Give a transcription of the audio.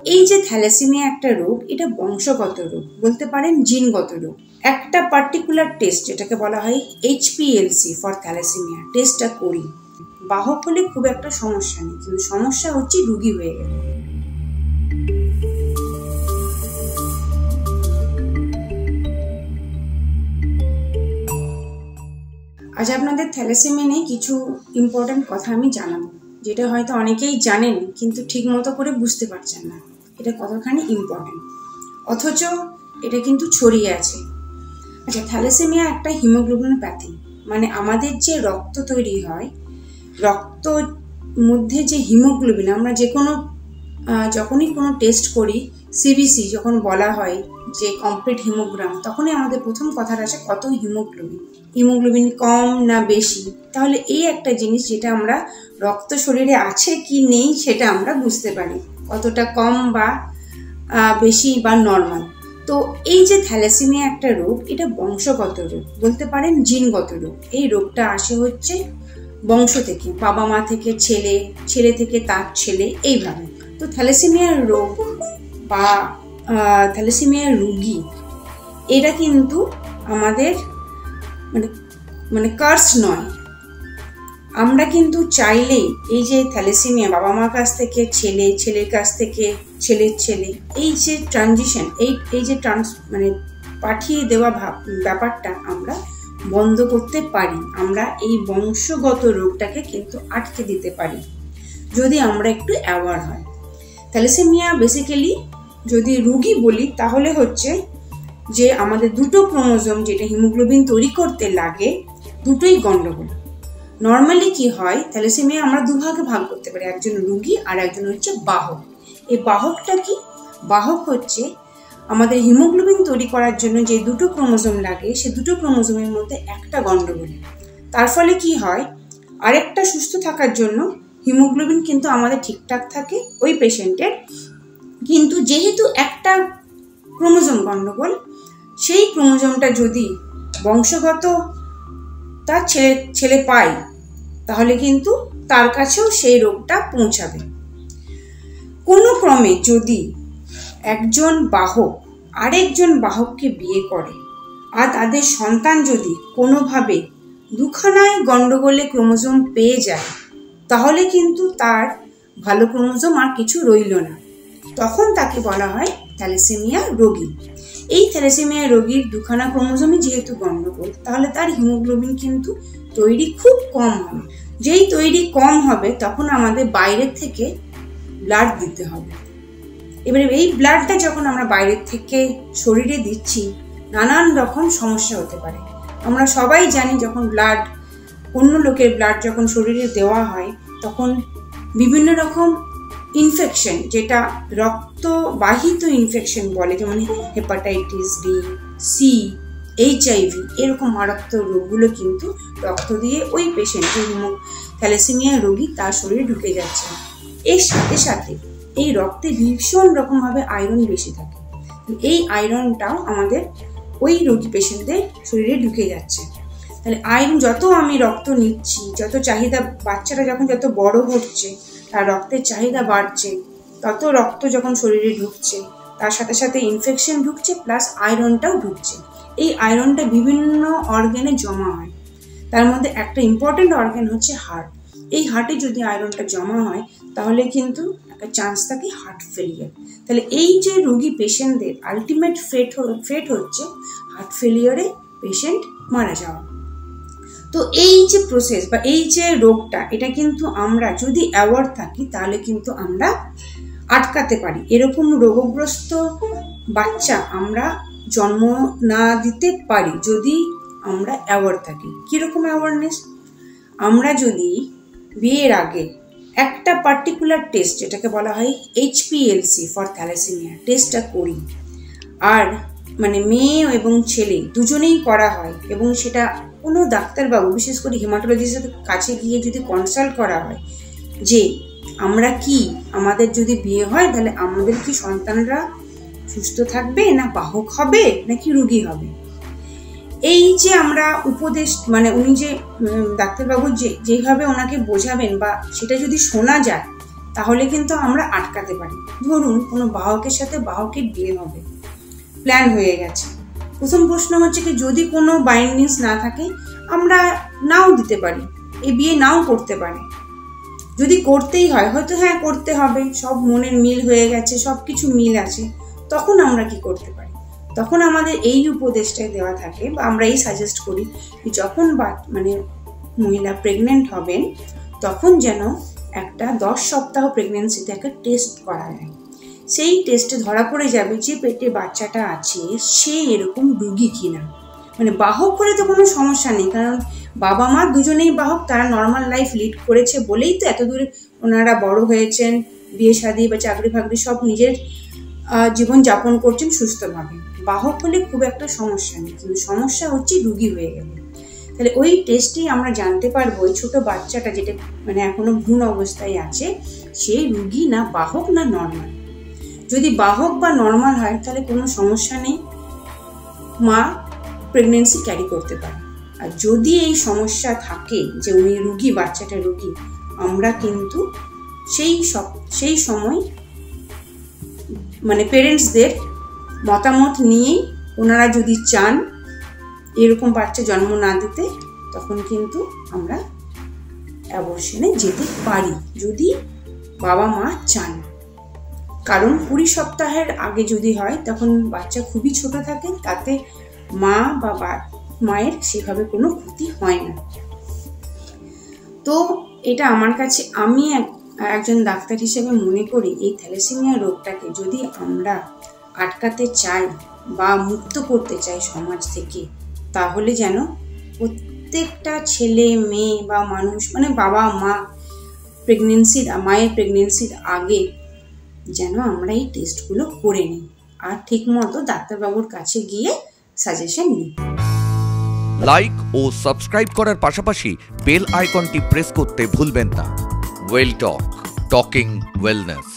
এই যে থ্যালাসেমিয়া একটা রোগ, এটা বংশগত রোগ, বলতে পারেন জিনগত রোগ। একটা পার্টিকুলার টেস্ট যেটাকে বলা হয় HPLC ফর থ্যালাসেমিয়া, টেস্টটা করি। বাহক হলে খুব একটা সমস্যা নেই, কিন্তু সমস্যা হচ্ছে রোগী হয়ে গেলে। আজ আপনাদের থ্যালাসেমিয়া নিয়ে কিছু ইম্পর্টেন্ট কথা আমি জানাবো, যেটা হয়তো অনেকেই জানেন কিন্তু ঠিক মতো করে বুঝতে পারছেন না এটা কতখানি ইম্পর্টেন্ট, অথচ এটা কিন্তু ছড়িয়ে আছে। আচ্ছা, থ্যালাসেমিয়া একটা হিমোগ্লোবিনোপ্যাথি, মানে আমাদের যে রক্ত তৈরি হয়, রক্তর মধ্যে যে হিমোগ্লোবিন, আমরা যখনই কোনো টেস্ট করি, CBC যখন বলা হয় যে কমপ্লিট হিমোগ্রাম, তখনই আমাদের প্রথম কথাটা আসে কত হিমোগ্লোবিন কম না বেশি। তাহলে এই একটা জিনিস যেটা আমরা রক্ত শরীরে আছে কি নেই সেটা আমরা বুঝতে পারি, কতটা কম বা বেশি বা নর্মাল। তো এই যে থ্যালাসেমিয়া একটা রোগ, এটা বংশগত রোগ, বলতে পারেন জিনগত রোগ। এই রোগটা আসে হচ্ছে বংশ থেকে, বাবা মা থেকে ছেলে, ছেলে থেকে তার ছেলে, এইভাবে। তো থ্যালাসেমিয়ার রোগ বা থ্যালাসেমিয়ার রোগী, এটা কিন্তু আমাদের মানে কার্স নয়। আমরা কিন্তু চাইলেই এই যে থ্যালাসেমিয়া বাবা মার কাছ থেকে ছেলে, ছেলের কাছ থেকে ছেলের ছেলে, এই যে ট্রানজিশন, এই যে পাঠিয়ে দেওয়া ব্যাপারটা আমরা বন্ধ করতে পারি। আমরা এই বংশগত রোগটাকে কিন্তু আটকে দিতে পারি যদি আমরা একটু অ্যাওয়ার হয়। থ্যালাসেমিয়া বেসিক্যালি যদি রোগী বলি তাহলে হচ্ছে যে আমাদের দুটো ক্রোমোজোম যেটা হিমোগ্লোবিন তৈরি করতে লাগে, দুটোই গন্ডগোল। নর্মালি কি হয়, থ্যালাসেমিয়া আমরা দুভাগে ভাগ করতে পারি, একজন রোগী আর একজন হচ্ছে বাহক। এই বাহকটা কি? বাহক হচ্ছে আমাদের হিমোগ্লোবিন তৈরি করার জন্য যে দুটো ক্রোমোজোম লাগে, সে দুটো ক্রোমোজোমের মধ্যে একটা গন্ডগোল। তার ফলে কি হয়, আরেকটা সুস্থ থাকার জন্য হিমোগ্লোবিন কিন্তু আমাদের ঠিকঠাক থাকে ওই পেশেন্টের, কিন্তু যেহেতু একটা ক্রোমোজোম গন্ডগোল, সেই ক্রোমোজোমটা যদি বংশগত তার ছেলে পায়, তাহলে কিন্তু তার কাছেও সেই রোগটা পৌঁছাবে। কোনো ক্রমে যদি একজন বাহক আরেকজন বাহককে বিয়ে করে আর তাদের সন্তান যদি কোনোভাবে দুখানায় গন্ডগোলে ক্রোমোজোম পেয়ে যায়, তাহলে কিন্তু তার ভালো ক্রোমোজোম আর কিছু রইল না, তখন তাকে বলা হয় থ্যালাসেমিয়া রোগী। এই থ্যালাসেমিয়া রোগীর দুখানা ক্রোমোজোমই যেহেতু গন্ডগোল, তাহলে তার হিমোগ্লোবিন কিন্তু তৈরি খুব কম হবে। যেই তৈরি কম হবে, তখন আমাদের বাইরের থেকে ব্লাড দিতে হবে। এবারে এই ব্লাডটা যখন আমরা বাইরের থেকে শরীরে দিচ্ছি, নানান রকম সমস্যা হতে পারে। আমরা সবাই জানি, যখন অন্য লোকের ব্লাড যখন শরীরে দেওয়া হয়, তখন বিভিন্ন রকম ইনফেকশন, যেটা রক্তবাহিত ইনফেকশন বলে, যেমন হেপাটাইটিস B, C, HIV, এরকম মারাত্মক রোগগুলো কিন্তু রক্ত দিয়ে ওই পেশেন্ট, থ্যালাসেমিয়া রোগী, তার শরীরে ঢুকে যাচ্ছে। এর সাথে সাথে এই রক্তে ভীষণ রকমভাবে আয়রন বেশি থাকে। এই আয়রনটাও আমাদের ওই রোগী পেশেন্টদের শরীরে ঢুকে যাচ্ছে। তাহলে আয়রন, যত আমি রক্ত নিচ্ছি, যত চাহিদা, বাচ্চারা যখন যত বড় হচ্ছে, তার রক্তের চাহিদা বাড়ছে, তত রক্ত যখন শরীরে ঢুকছে, তার সাথে সাথে ইনফেকশন ঢুকছে, প্লাস আয়রনটাও ঢুকছে। এই আয়রনটা বিভিন্ন অর্গানে জমা হয়। তার মধ্যে একটা ইম্পর্টেন্ট অর্গান হচ্ছে হার্ট। এই হার্টে যদি আয়রনটা জমা হয়, তাহলে কিন্তু একটা চান্স থাকে হার্ট ফেলিয়ার। তাহলে এই যে রোগী পেশেন্টদের আলটিমেট ফেট হচ্ছে হার্ট ফেলিয়ারে পেশেন্ট মারা যাওয়া। তো এই যে প্রসেস বা এই যে রোগটা, এটা কিন্তু আমরা যদি অ্যাওয়ার থাকি, তাহলে কিন্তু আমরা আটকাতে পারি। এরকম রোগগ্রস্ত বাচ্চা আমরা জন্ম না দিতে পারি যদি আমরা অ্যাওয়ার থাকি। কিরকম অ্যাওয়ারনেস? আমরা যদি বিয়ের আগে একটা পার্টিকুলার টেস্ট, যেটাকে বলা হয় HPLC ফর থ্যালাসেমিয়া, টেস্টটা করি, আর মেয়ে এবং ছেলে দুজনেই করা হয়, এবং সেটা কোনো ডাক্তারবাবু, বিশেষ করে হেমাটোলজিস্টের কাছে গিয়ে যদি কনসাল্ট করা হয় যে আমরা কি, আমাদের যদি বিয়ে হয় তাহলে আমাদের কি সন্তানরা সুস্থ থাকবে, না বাহক হবে, নাকি রোগী হবে, এই যে আমরা উপদেশ, উনি যে ডাক্তারবাবু যেভাবে ওনাকে বোঝাবেন বা সেটা যদি শোনা যায়, তাহলে কিন্তু আমরা আটকাতে পারি। ধরুন কোনো বাহকের সাথে বাহকের বিয়ে হবে, প্ল্যান হয়ে গেছে। প্রথম প্রশ্ন হচ্ছে কি, যদি কোনো বাইন্ডিংস না থাকে আমরা নাও দিতে পারি, এই বিয়ে নাও করতে পারে। যদি করতেই হয়, হয়তো হ্যাঁ করতে হবে, সব মনের মিল হয়ে গেছে, সব কিছু মিল আছে, তখন আমরা কি করতে পারি? তখন আমাদের এই উপদেশটাই দেওয়া থাকে বা আমরা এই সাজেস্ট করি যে যখন মহিলা প্রেগনেন্ট হবেন তখন যেন একটা 10 সপ্তাহ প্রেগনেন্সিতে একটা টেস্ট করা যায়। সেই টেস্টে ধরা পড়ে যাবে যে পেটে বাচ্চাটা আছে সে এরকম রোগী কিনা। বাহক হলে তো কোনো সমস্যা নেই, কারণ বাবা মা দুজনেই বাহক, তারা নর্মাল লাইফ লিড করেছে বলেই তো এত দূর ওনারা বড় হয়েছেন, বিয়ে শাদী বা চাকরি ফাকরি সব নিজের জীবন যাপন করছেন সুস্থভাবে। বাহক হলে খুব একটা সমস্যা নেই, কিন্তু সমস্যা হচ্ছে রোগী হয়ে গেলে। তাহলে ওই টেস্টেই আমরা জানতে পারবো ওই ছোট বাচ্চাটা যেটা এখনো ভ্রূণ অবস্থায় আছে সেই রোগী না বাহক না নর্মাল। যদি বাহক বা নর্মাল হয় তাহলে কোনো সমস্যা নেই, মা প্রেগনেন্সি ক্যারি করতে পারে। আর যদি এই সমস্যা থাকে যে উনি রোগী, বাচ্চাটা রোগী, আমরা কিন্তু সেই সময় পেরেন্টসদের মতামত নিয়েই ওনারা যদি চান এরকম বাচ্চা জন্ম না দিতে, তখন কিন্তু আমরা অ্যাবর্শনে যেতে পারি যদি বাবা মা চান। কারণ 20 সপ্তাহের আগে যদি হয় তখন বাচ্চা খুবই ছোট থাকে, তাতে মা বা মায়ের সেভাবে কোনো ক্ষতি হয় না। তো এটা আমার কাছে, আমি একজন ডাক্তার হিসেবে মনে করি এই থ্যালাসেমিয়া রোগটাকে যদি আমরা আটকাতে চাই বা মুক্ত করতে চাই সমাজ থেকে, তাহলে যেন প্রত্যেকটা ছেলে মেয়ে বা মানুষ বাবা মা মায়ের প্রেগনেন্সির আগে যেন আমরা এই টেস্টগুলো করে নিই আর ঠিকমতো ডাক্তারবাবুর কাছে গিয়ে সাজেশন নিই। লাইক ও সাবস্ক্রাইব করার পাশাপাশি বেল আইকনটি প্রেস করতে ভুলবেন না। ওয়েল টক, টকিং ওয়েলনেস।